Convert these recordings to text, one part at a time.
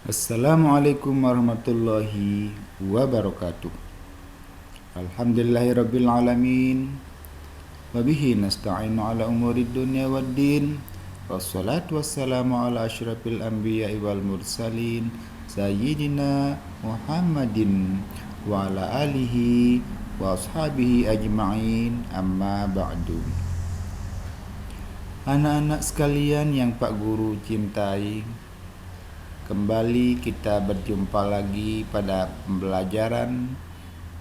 Assalamualaikum warahmatullahi wabarakatuh. Alhamdulillahirabbil alamin. Wabihi nasta'inu ala umurid dunya waddin. Wassalatu wassalamu ala asyrafil anbiya'i wal mursalin sayyidina Muhammadin wa ala alihi wa ashabihi ajma'in, amma ba'du. Anak-anak sekalian yang Pak Guru cintai, kembali kita berjumpa lagi pada pembelajaran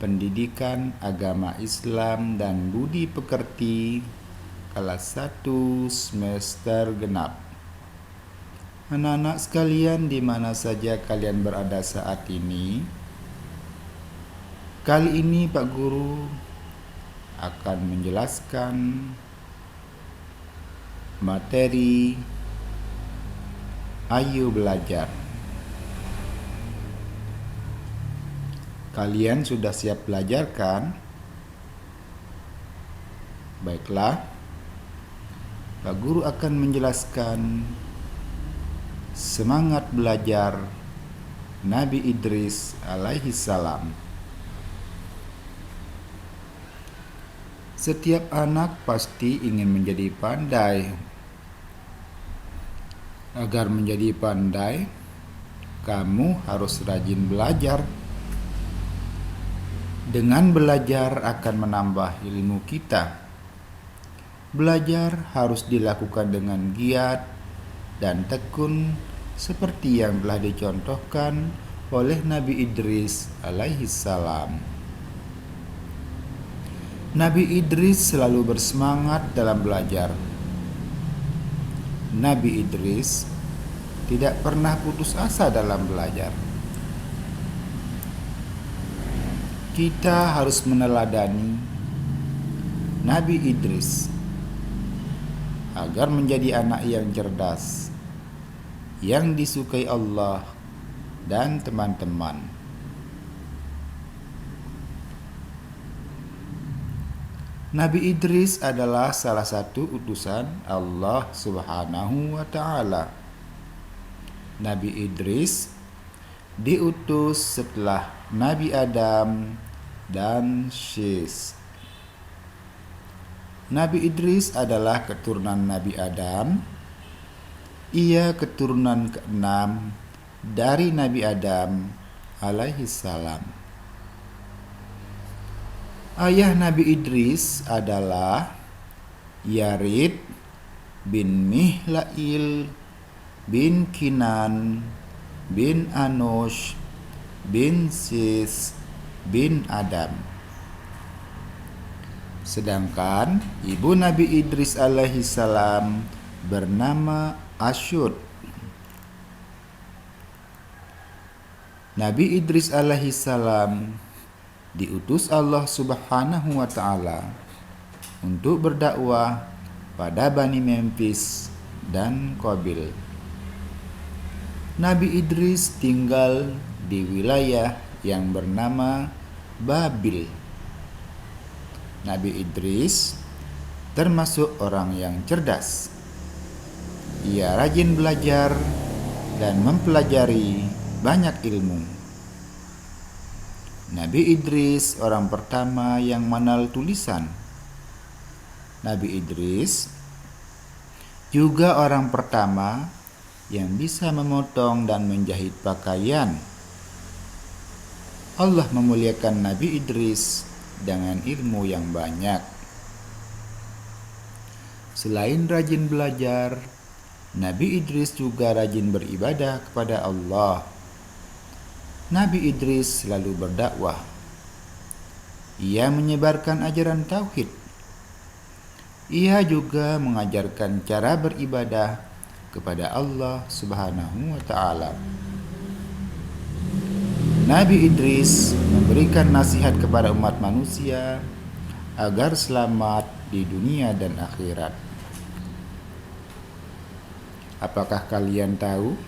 pendidikan agama Islam dan budi pekerti kelas 1 semester genap. Anak-anak sekalian di mana saja kalian berada saat ini, kali ini Pak Guru akan menjelaskan materi Ayo Belajar. Kalian sudah siap belajar kan? Baiklah, Pak Guru akan menjelaskan semangat belajar Nabi Idris alaihi salam. Setiap anak pasti ingin menjadi pandai. Agar menjadi pandai, kamu harus rajin belajar. Dengan belajar akan menambah ilmu kita. Belajar harus dilakukan dengan giat dan tekun seperti yang telah dicontohkan oleh Nabi Idris alaihi salam. Nabi Idris selalu bersemangat dalam belajar. Nabi Idris tidak pernah putus asa dalam belajar. Kita harus meneladani Nabi Idris agar menjadi anak yang cerdas, yang disukai Allah dan teman-teman. Nabi Idris adalah salah satu utusan Allah Subhanahu wa Ta'ala. Nabi Idris diutus setelah Nabi Adam dan Syis. Nabi Idris adalah keturunan Nabi Adam. Ia keturunan keenam dari Nabi Adam alaihi salam. Ayah Nabi Idris adalah Yarid bin Mihlail bin Kinan bin Anosh bin Sis bin Adam. Sedangkan ibu Nabi Idris alaihi salam bernama Asyud. Nabi Idris alaihi salam diutus Allah Subhanahu wa Ta'ala untuk berdakwah pada Bani Memphis dan Qabil. Nabi Idris tinggal di wilayah yang bernama Babil. Nabi Idris termasuk orang yang cerdas. Ia rajin belajar dan mempelajari banyak ilmu. Nabi Idris orang pertama yang mengenal tulisan. Nabi Idris juga orang pertama yang bisa memotong dan menjahit pakaian. Allah memuliakan Nabi Idris dengan ilmu yang banyak. Selain rajin belajar, Nabi Idris juga rajin beribadah kepada Allah. Nabi Idris selalu berdakwah. Ia menyebarkan ajaran tauhid. Ia juga mengajarkan cara beribadah kepada Allah Subhanahu wa Ta'ala. Nabi Idris memberikan nasihat kepada umat manusia agar selamat di dunia dan akhirat. Apakah kalian tahu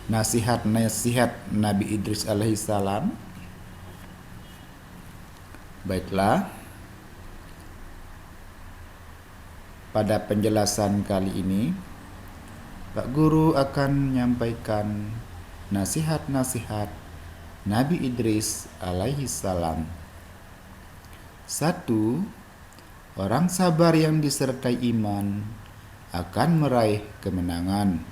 nasihat-nasihat Nabi Idris alaihissalam? Baiklah, pada penjelasan kali ini Pak Guru akan menyampaikan nasihat-nasihat Nabi Idris alaihi salam. 1. Orang sabar yang disertai iman akan meraih kemenangan.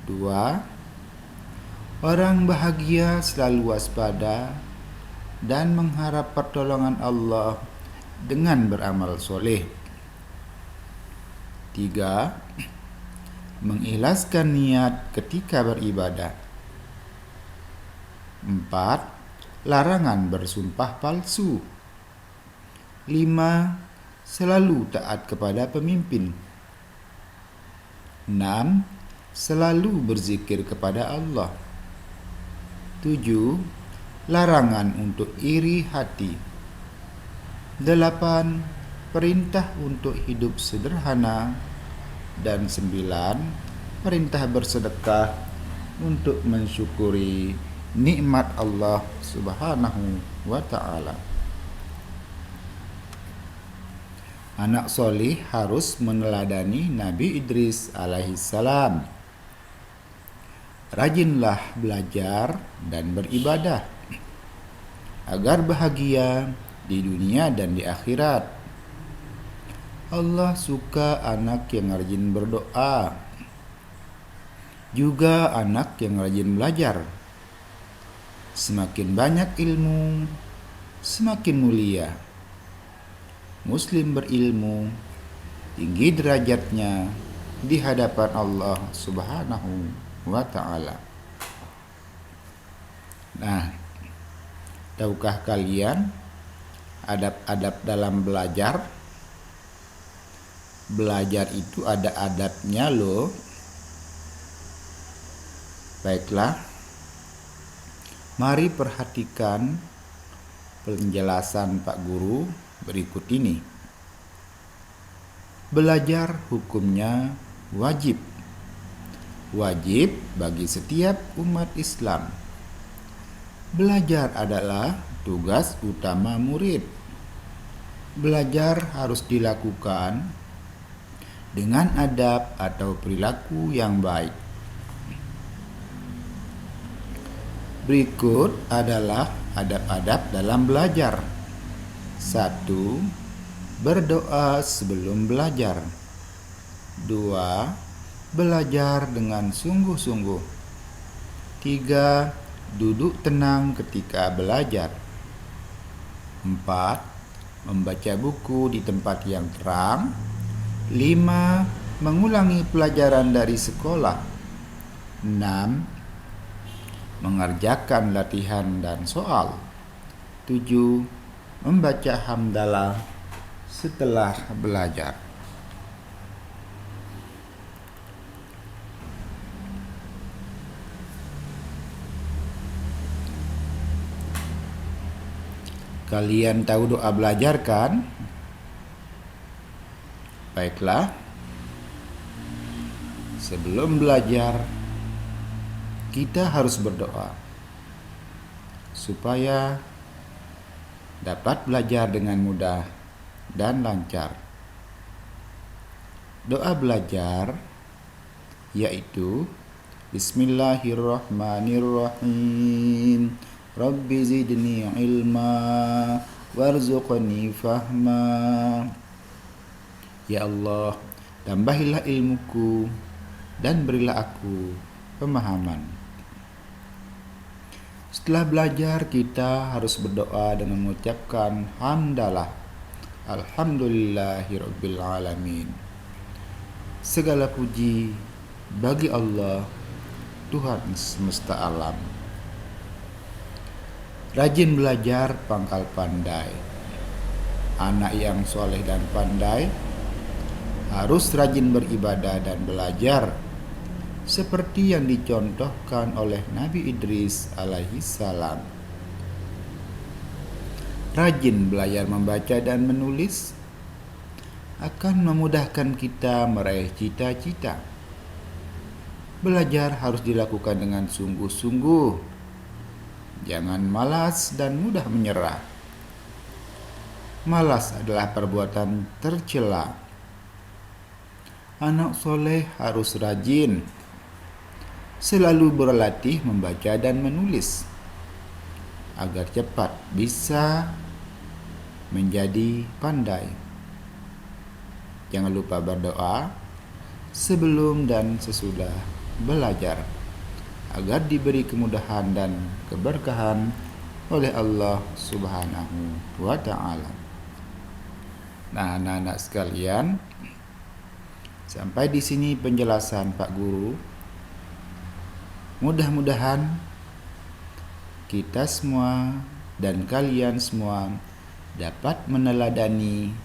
2. Orang bahagia selalu waspada dan mengharap pertolongan Allah dengan beramal soleh. 3. Mengikhlaskan niat ketika beribadah. 4. Larangan bersumpah palsu. 5. Selalu taat kepada pemimpin. 6. Selalu berzikir kepada Allah. 7. Larangan untuk iri hati. 8. Perintah untuk hidup sederhana. Dan 9. Perintah bersedekah untuk mensyukuri nikmat Allah Subhanahu wa ta'ala. Anak solih harus meneladani Nabi Idris alaihi salam. Rajinlah belajar dan beribadah agar bahagia di dunia dan di akhirat. Allah suka anak yang rajin berdoa, juga anak yang rajin belajar. Semakin banyak ilmu, semakin mulia. Muslim berilmu, tinggi derajatnya di hadapan Allah Subhanahu wa ta'ala. Nah, tahukah kalian adab-adab dalam belajar? Belajar itu ada adabnya loh. Baiklah, mari perhatikan penjelasan Pak Guru berikut ini. Belajar hukumnya wajib. Wajib bagi setiap umat Islam. Belajar adalah tugas utama murid. Belajar harus dilakukan dengan adab atau perilaku yang baik. Berikut adalah adab-adab dalam belajar. 1. Berdoa sebelum belajar. 2. Belajar dengan sungguh-sungguh. 3. Duduk tenang ketika belajar. 4. Membaca buku di tempat yang terang. 5. Mengulangi pelajaran dari sekolah. 6. Mengerjakan latihan dan soal. 7. Membaca hamdalah setelah belajar. Kalian tahu doa belajar kan? Baiklah, sebelum belajar kita harus berdoa supaya dapat belajar dengan mudah dan lancar. Doa belajar yaitu Bismillahirrahmanirrahim. Rabbi zidni ilma warzuqni fahma. Ya Allah, tambahilah ilmuku dan berilah aku pemahaman. Setelah belajar, kita harus berdoa dengan mengucapkan hamdalah. Alhamdulillahirabbil alamin. Segala puji bagi Allah, Tuhan semesta alam. Rajin belajar pangkal pandai. Anak yang soleh dan pandai harus rajin beribadah dan belajar seperti yang dicontohkan oleh Nabi Idris alaihi salam. Rajin belajar membaca dan menulis akan memudahkan kita meraih cita-cita. Belajar harus dilakukan dengan sungguh-sungguh. Jangan malas dan mudah menyerah. Malas adalah perbuatan tercela. Anak soleh harus rajin, selalu berlatih membaca dan menulis, agar cepat bisa menjadi pandai. Jangan lupa berdoa sebelum dan sesudah belajar, agar diberi kemudahan dan keberkahan oleh Allah Subhanahu wa ta'ala. Nah, anak-anak sekalian, sampai di sini penjelasan Pak Guru. Mudah-mudahan kita semua dan kalian semua dapat meneladani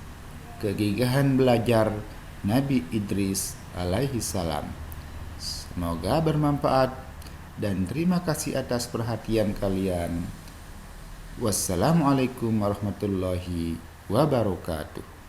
kegigihan belajar Nabi Idris alaihi salam. Semoga bermanfaat dan terima kasih atas perhatian kalian. Wassalamualaikum warahmatullahi wabarakatuh.